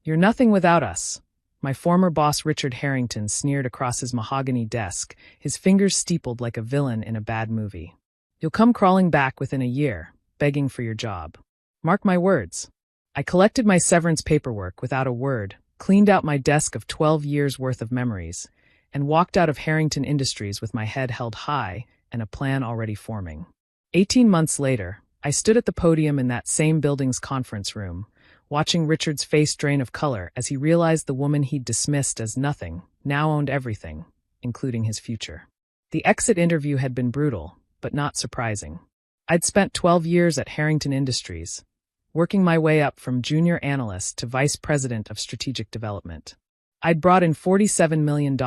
"You're nothing without us." My former boss Richard Harrington sneered across his mahogany desk, his fingers steepled like a villain in a bad movie. "You'll come crawling back within a year, begging for your job. Mark my words." I collected my severance paperwork without a word, cleaned out my desk of 12 years' worth of memories, and walked out of Harrington Industries with my head held high and a plan already forming. 18 months later, I stood at the podium in that same building's conference room, watching Richard's face drain of color as he realized the woman he'd dismissed as nothing now owned everything, including his future. The exit interview had been brutal, but not surprising. I'd spent 12 years at Harrington Industries, working my way up from junior analyst to vice president of strategic development. I'd brought in $47 million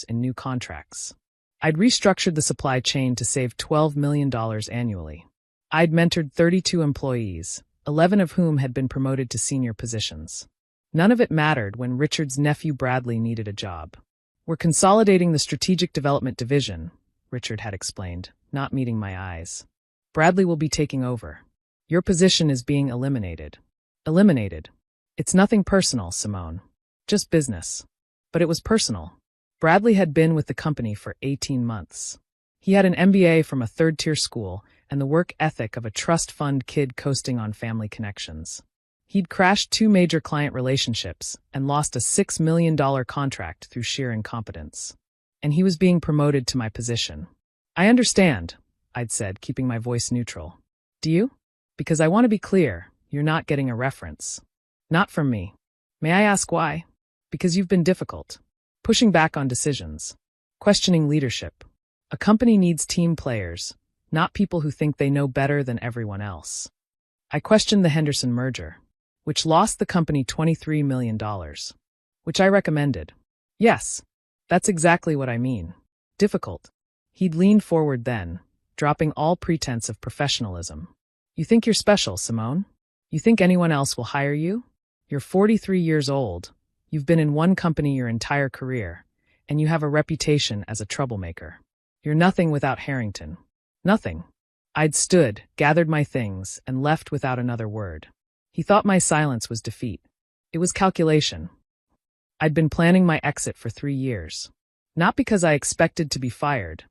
in new contracts. I'd restructured the supply chain to save $12 million annually. I'd mentored 32 employees, 11 of whom had been promoted to senior positions. None of it mattered when Richard's nephew Bradley needed a job. "We're consolidating the strategic development division," Richard had explained, not meeting my eyes. "Bradley will be taking over. Your position is being eliminated." Eliminated. It's nothing personal, Simone. Just business. But it was personal. Bradley had been with the company for 18 months. He had an MBA from a third-tier school and the work ethic of a trust fund kid coasting on family connections. He'd crashed 2 major client relationships and lost a $6 million contract through sheer incompetence. And he was being promoted to my position. "I understand," I'd said, keeping my voice neutral. "Do you? Because I want to be clear, you're not getting a reference. Not from me. May I ask why? Because you've been difficult. Pushing back on decisions. Questioning leadership. A company needs team players, not people who think they know better than everyone else." I questioned the Henderson merger, which lost the company $23 million, which I recommended. "Yes, that's exactly what I mean. Difficult." He'd leaned forward then, dropping all pretense of professionalism. "You think you're special, Simone? You think anyone else will hire you? You're 43 years old, you've been in one company your entire career, and you have a reputation as a troublemaker. You're nothing without Harrington. Nothing." I'd stood, gathered my things, and left without another word. He thought my silence was defeat. It was calculation. I'd been planning my exit for 3 years. Not because I expected to be fired,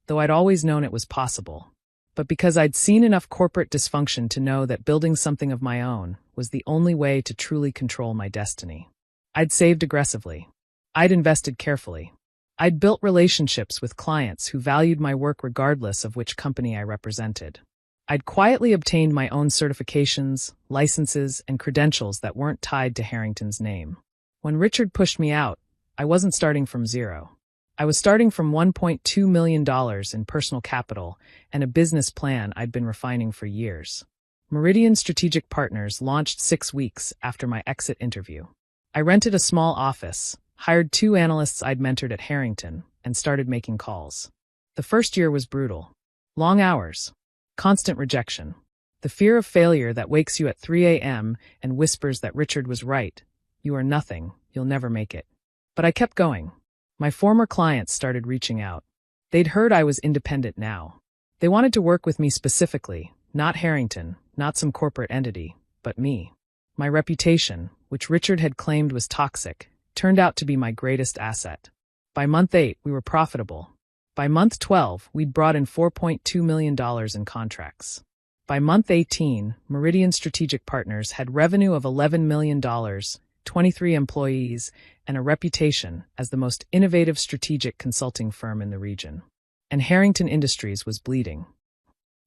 though I'd always known it was possible, but because I'd seen enough corporate dysfunction to know that building something of my own was the only way to truly control my destiny. I'd saved aggressively. I'd invested carefully. I'd built relationships with clients who valued my work regardless of which company I represented. I'd quietly obtained my own certifications, licenses, and credentials that weren't tied to Harrington's name. When Richard pushed me out, I wasn't starting from zero. I was starting from $1.2 million in personal capital and a business plan I'd been refining for years. Meridian Strategic Partners launched 6 weeks after my exit interview. I rented a small office, hired 2 analysts I'd mentored at Harrington, and started making calls. The first year was brutal. Long hours. Constant rejection. The fear of failure that wakes you at 3 a.m. and whispers that Richard was right. "You are nothing, you'll never make it." But I kept going. My former clients started reaching out. They'd heard I was independent now. They wanted to work with me specifically, not Harrington, not some corporate entity, but me. My reputation, which Richard had claimed was toxic, turned out to be my greatest asset. By month 8, we were profitable. By month 12, we'd brought in $4.2 million in contracts. By month 18, Meridian Strategic Partners had revenue of $11 million, 23 employees, and a reputation as the most innovative strategic consulting firm in the region. And Harrington Industries was bleeding.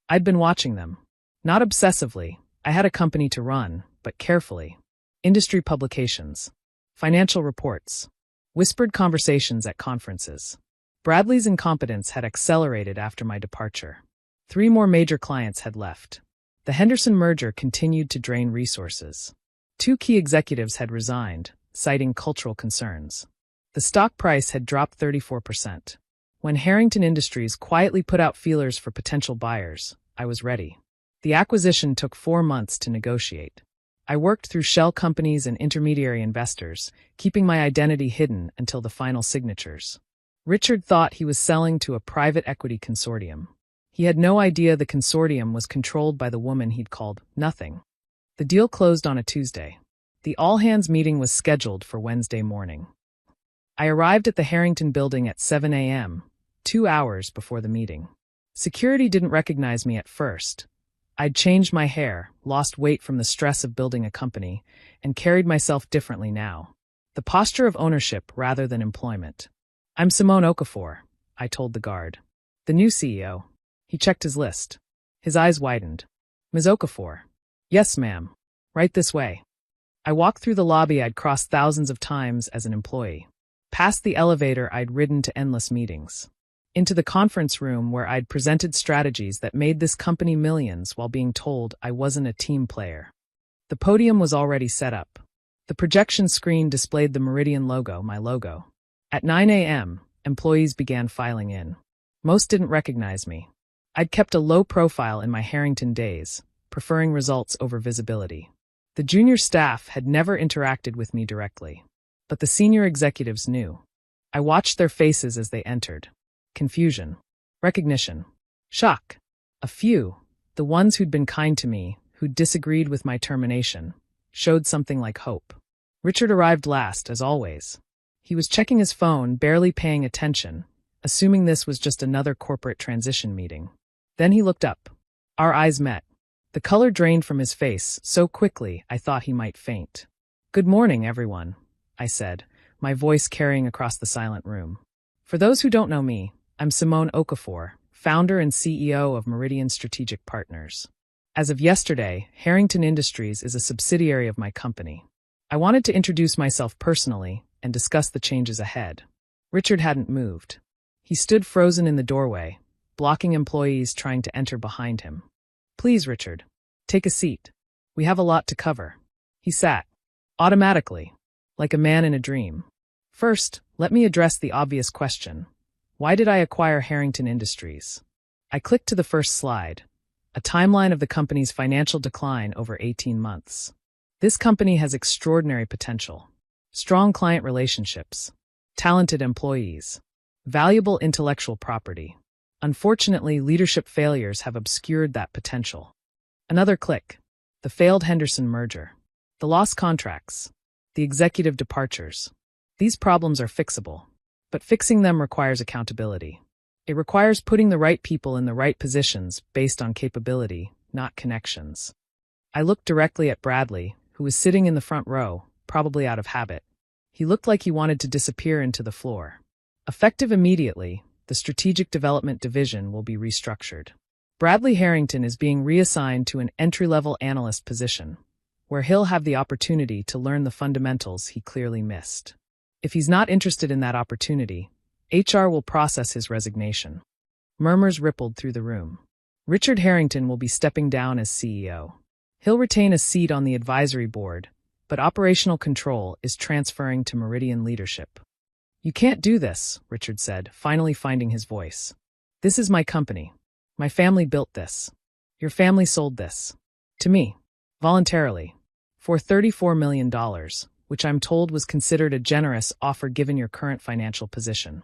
I'd been watching them. Not obsessively, I had a company to run, but carefully. Industry publications. Financial reports. Whispered conversations at conferences. Bradley's incompetence had accelerated after my departure. 3 more major clients had left. The Henderson merger continued to drain resources. 2 key executives had resigned, citing cultural concerns. The stock price had dropped 34%. When Harrington Industries quietly put out feelers for potential buyers, I was ready. The acquisition took 4 months to negotiate. I worked through shell companies and intermediary investors, keeping my identity hidden until the final signatures. Richard thought he was selling to a private equity consortium. He had no idea the consortium was controlled by the woman he'd called nothing. The deal closed on a Tuesday. The all-hands meeting was scheduled for Wednesday morning. I arrived at the Harrington building at 7 a.m., 2 hours before the meeting. Security didn't recognize me at first. I'd changed my hair, lost weight from the stress of building a company, and carried myself differently now. The posture of ownership rather than employment. "I'm Simone Okafor," I told the guard. "The new CEO." He checked his list. His eyes widened. "Ms. Okafor." "Yes, ma'am. Right this way." I walked through the lobby I'd crossed thousands of times as an employee. Past the elevator I'd ridden to endless meetings. Into the conference room where I'd presented strategies that made this company millions while being told I wasn't a team player. The podium was already set up. The projection screen displayed the Meridian logo, my logo. At 9 a.m., employees began filing in. Most didn't recognize me. I'd kept a low profile in my Harrington days, preferring results over visibility. The junior staff had never interacted with me directly. But the senior executives knew. I watched their faces as they entered. Confusion. Recognition. Shock. A few, the ones who'd been kind to me, who'd disagreed with my termination, showed something like hope. Richard arrived last, as always. He was checking his phone, barely paying attention, assuming this was just another corporate transition meeting. Then he looked up. Our eyes met. The color drained from his face so quickly I thought he might faint. "Good morning, everyone," I said, my voice carrying across the silent room. For those who don't know me, I'm Simone Okafor, founder and CEO of Meridian Strategic Partners. As of yesterday, Harrington Industries is a subsidiary of my company. I wanted to introduce myself personally and discuss the changes ahead. Richard hadn't moved. He stood frozen in the doorway, blocking employees trying to enter behind him. "Please, Richard, take a seat. We have a lot to cover." He sat, automatically, like a man in a dream. First, let me address the obvious question. Why did I acquire Harrington Industries? I clicked to the first slide, a timeline of the company's financial decline over 18 months. This company has extraordinary potential, strong client relationships, talented employees, valuable intellectual property. Unfortunately, leadership failures have obscured that potential. Another click, the failed Henderson merger, the lost contracts, the executive departures. These problems are fixable, but fixing them requires accountability. It requires putting the right people in the right positions based on capability, not connections. I looked directly at Bradley, who was sitting in the front row, probably out of habit. He looked like he wanted to disappear into the floor. Effective immediately, the Strategic Development Division will be restructured. Bradley Harrington is being reassigned to an entry-level analyst position, where he'll have the opportunity to learn the fundamentals he clearly missed. If he's not interested in that opportunity, HR will process his resignation. Murmurs rippled through the room. Richard Harrington will be stepping down as CEO. He'll retain a seat on the advisory board, but operational control is transferring to Meridian leadership. "You can't do this," Richard said, finally finding his voice. "This is my company. My family built this. Your family sold this. To me. Voluntarily. For $34 million, which I'm told was considered a generous offer given your current financial position."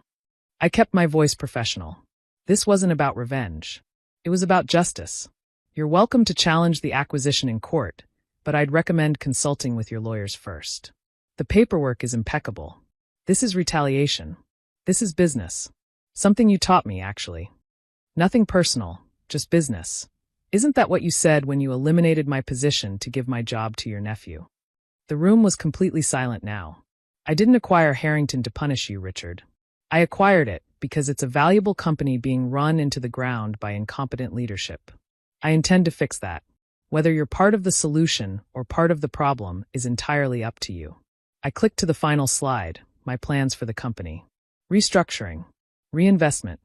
I kept my voice professional. This wasn't about revenge. It was about justice. You're welcome to challenge the acquisition in court, but I'd recommend consulting with your lawyers first. The paperwork is impeccable. This is retaliation. This is business. Something you taught me, actually. Nothing personal, just business. Isn't that what you said when you eliminated my position to give my job to your nephew? The room was completely silent now. I didn't acquire Harrington to punish you, Richard. I acquired it because it's a valuable company being run into the ground by incompetent leadership. I intend to fix that. Whether you're part of the solution or part of the problem is entirely up to you. I clicked to the final slide, my plans for the company. Restructuring, reinvestment,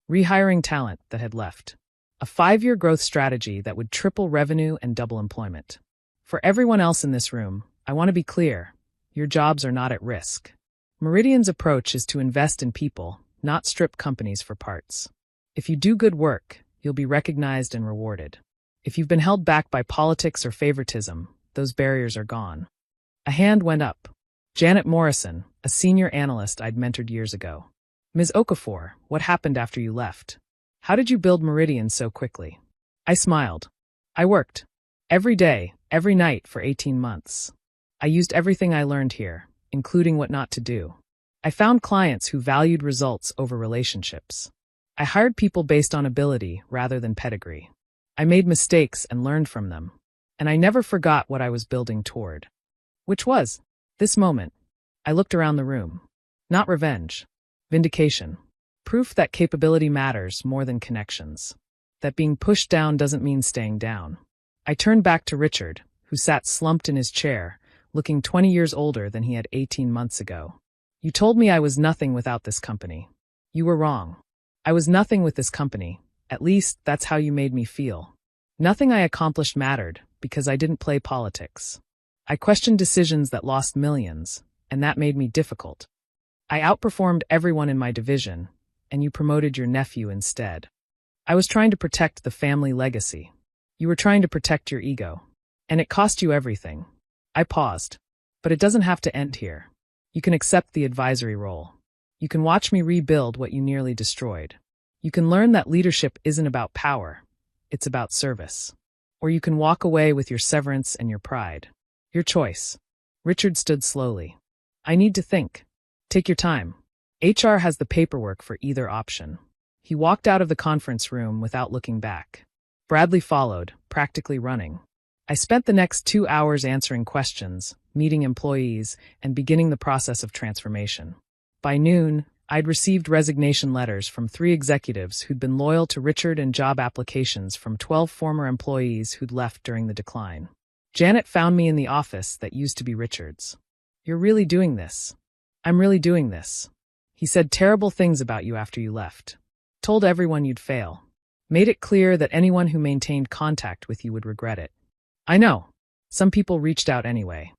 rehiring talent that had left. A 5-year growth strategy that would triple revenue and double employment. For everyone else in this room, I want to be clear. Your jobs are not at risk. Meridian's approach is to invest in people, not strip companies for parts. If you do good work, you'll be recognized and rewarded. If you've been held back by politics or favoritism, those barriers are gone. A hand went up. Janet Morrison, a senior analyst I'd mentored years ago. "Ms. Okafor, what happened after you left? How did you build Meridian so quickly?" I smiled. "I worked. Every day, every night for 18 months. I used everything I learned here, including what not to do. I found clients who valued results over relationships. I hired people based on ability rather than pedigree. I made mistakes and learned from them. And I never forgot what I was building toward. Which was this moment. I looked around the room. Not revenge. Vindication. Proof that capability matters more than connections. That being pushed down doesn't mean staying down. I turned back to Richard, who sat slumped in his chair, looking 20 years older than he had 18 months ago. You told me I was nothing without this company. You were wrong. I was nothing with this company. At least, that's how you made me feel. Nothing I accomplished mattered, because I didn't play politics. I questioned decisions that lost millions, and that made me difficult. I outperformed everyone in my division, and you promoted your nephew instead. I was trying to protect the family legacy. You were trying to protect your ego. And it cost you everything. I paused. But it doesn't have to end here. You can accept the advisory role. You can watch me rebuild what you nearly destroyed. You can learn that leadership isn't about power. It's about service. Or you can walk away with your severance and your pride. Your choice. Richard stood slowly. I need to think. Take your time. HR has the paperwork for either option. He walked out of the conference room without looking back. Bradley followed, practically running. I spent the next 2 hours answering questions, meeting employees, and beginning the process of transformation. By noon, I'd received resignation letters from 3 executives who'd been loyal to Richard and job applications from 12 former employees who'd left during the decline. Janet found me in the office that used to be Richard's. You're really doing this. I'm really doing this. He said terrible things about you after you left. Told everyone you'd fail. Made it clear that anyone who maintained contact with you would regret it. I know. Some people reached out anyway.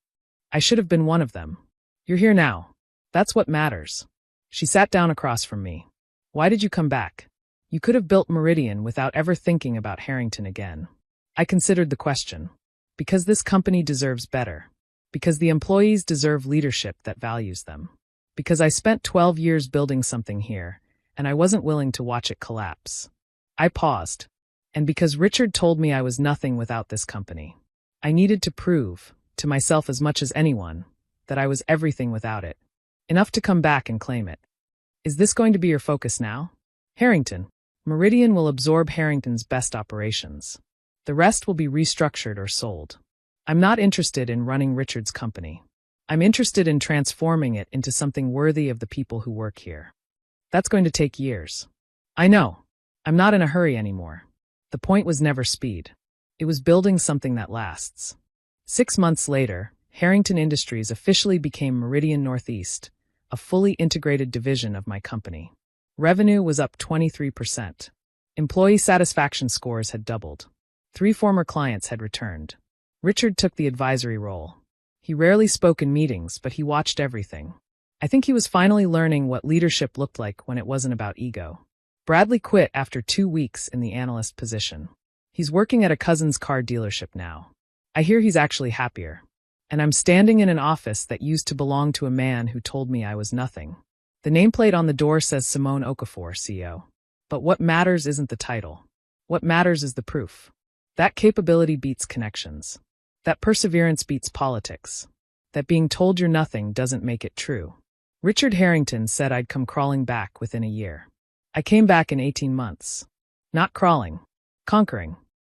I should have been one of them. You're here now. That's what matters. She sat down across from me. Why did you come back? You could have built Meridian without ever thinking about Harrington again. I considered the question. Because this company deserves better. Because the employees deserve leadership that values them. Because I spent 12 years building something here, and I wasn't willing to watch it collapse. I paused. And because Richard told me I was nothing without this company. I needed to prove, to myself as much as anyone, that I was everything without it. Enough to come back and claim it. Is this going to be your focus now? Harrington. Meridian will absorb Harrington's best operations. The rest will be restructured or sold. I'm not interested in running Richard's company. I'm interested in transforming it into something worthy of the people who work here. That's going to take years. I know. I'm not in a hurry anymore. The point was never speed. It was building something that lasts. 6 months later, Harrington Industries officially became Meridian Northeast, a fully integrated division of my company. Revenue was up 23%. Employee satisfaction scores had doubled. 3 former clients had returned. Richard took the advisory role. He rarely spoke in meetings, but he watched everything. I think he was finally learning what leadership looked like when it wasn't about ego. Bradley quit after 2 weeks in the analyst position. He's working at a cousin's car dealership now. I hear he's actually happier. And I'm standing in an office that used to belong to a man who told me I was nothing. The nameplate on the door says Simone Okafor, CEO. But what matters isn't the title. What matters is the proof. That capability beats connections. That perseverance beats politics. That being told you're nothing doesn't make it true. Richard Harrington said I'd come crawling back within a year. I came back in 18 months. Not crawling. Conquering.